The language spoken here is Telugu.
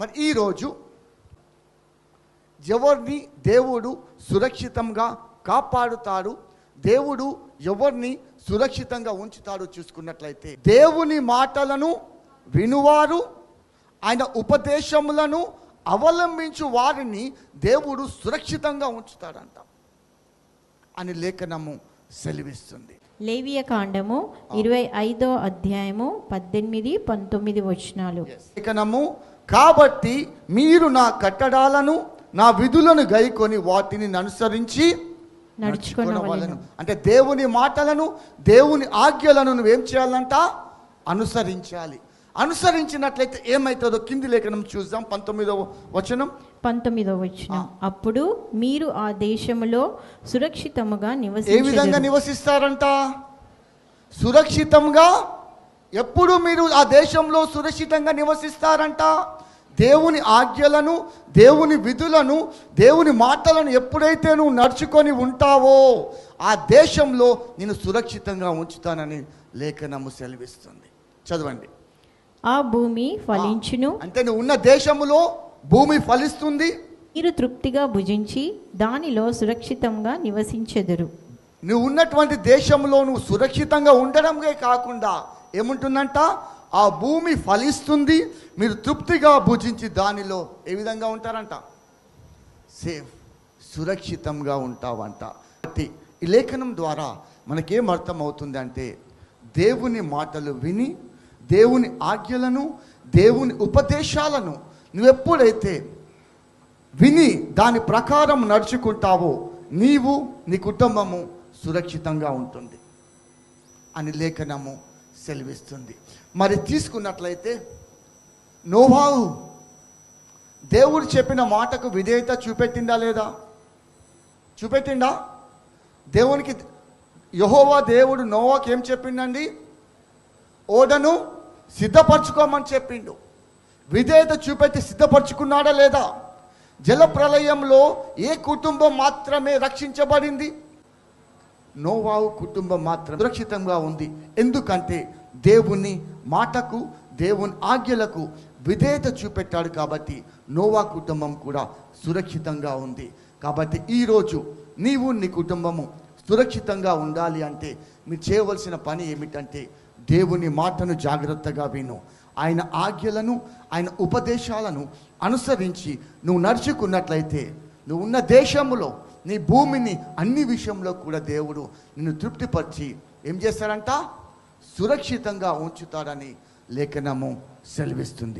మరి ఈరోజు ఎవరిని దేవుడు సురక్షితంగా కాపాడుతాడు, దేవుడు ఎవరిని సురక్షితంగా ఉంచుతాడు చూసుకున్నట్లయితే, దేవుని మాటలను వినువారు, ఆయన ఉపదేశములను అవలంబించు వారిని దేవుడు సురక్షితంగా ఉంచుతాడంట అని లేఖనము సెలవిస్తుంది. లేవియ కాండము 25వ అధ్యాయము 18-19 వచనాలు. లేఖనము, కాబట్టి మీరు నా కట్టడాలను నా విధులను గైకొని వాటిని అనుసరించి నడుచుకొనవలెను. అంటే దేవుని మాటలను, దేవుని ఆజ్ఞలను నువ్వేం చేయాలంట? అనుసరించాలి. అనుసరించినట్లయితే ఏమైతుందో కింది లేఖనం చూద్దాం. 19వ వచనం. అప్పుడు మీరు ఆ దేశములో సురక్షితముగా ఏ విధంగా నివసిస్తారంట? సురక్షితంగా. ఎప్పుడు మీరు ఆ దేశంలో సురక్షితంగా నివసిస్తారంట? దేవుని ఆజ్ఞలను, దేవుని విధులను, దేవుని మాటలను ఎప్పుడైతే నువ్వు నడుచుకొని ఉంటావో ఆ దేశంలో నేను సురక్షితంగా ఉంచుతానని లేఖనము సెలవిస్తుంది. చదవండి. ఆ భూమి ఫలించును. అంటే నువ్వు ఉన్న దేశములో భూమి ఫలిస్తుంది, మీరు తృప్తిగా భుజించి దానిలో సురక్షితంగా నివసించెదరు. నువ్వు ఉన్నటువంటి దేశంలో నువ్వు సురక్షితంగా ఉండడమే కాకుండా ఏముంటుందంట? ఆ భూమి ఫలిస్తుంది, మీరు తృప్తిగా భుజించి దానిలో ఏ విధంగా ఉంటారంట? సేఫ్, సురక్షితంగా ఉంటావంట. కాబట్టి ఈ లేఖనం ద్వారా మనకేం అర్థం అవుతుంది అంటే, దేవుని మాటలు విని, దేవుని ఆజ్ఞలను, దేవుని ఉపదేశాలను నువ్వెప్పుడైతే విని దాని ప్రకారం నడుచుకుంటావో నీవు, నీ కుటుంబము సురక్షితంగా ఉంటుంది అని లేఖనము సెలవిస్తుంది. మరి తీసుకున్నట్లయితే నోవాహు దేవుడు చెప్పిన మాటకు విధేయత చూపెట్టిందా లేదా? చూపెట్టిండా? దేవునికి యెహోవా దేవుడు నోవాకి ఏం చెప్పిండండి? ఓడను సిద్ధపరచుకోమని చెప్పిండు. విధేయత చూపెట్టి సిద్ధపరచుకున్నాడా లేదా? జలప్రలయంలో ఏ కుటుంబం మాత్రమే రక్షించబడింది? నోవాహు కుటుంబం మాత్రం సురక్షితంగా ఉంది. ఎందుకంటే దేవుని మాటకు, దేవుని ఆజ్ఞలకు విధేయత చూపెట్టాడు కాబట్టి నోవా కుటుంబం కూడా సురక్షితంగా ఉంది. కాబట్టి ఈరోజు నీవు, నీ కుటుంబము సురక్షితంగా ఉండాలి అంటే మీరు చేయవలసిన పని ఏమిటంటే, దేవుని మాటను జాగ్రత్తగా విను, ఆయన ఆజ్ఞలను, ఆయన ఉపదేశాలను అనుసరించి నువ్వు నడుచుకున్నట్లయితే నువ్వు ఉన్న దేశంలో, నీ భూమిని, అన్ని విషయంలో కూడా దేవుడు నిన్ను తృప్తిపరిచి ఏం చేస్తాడంట? సురక్షితంగా ఉంచుతాడని లేఖనము సెలవిస్తుంది.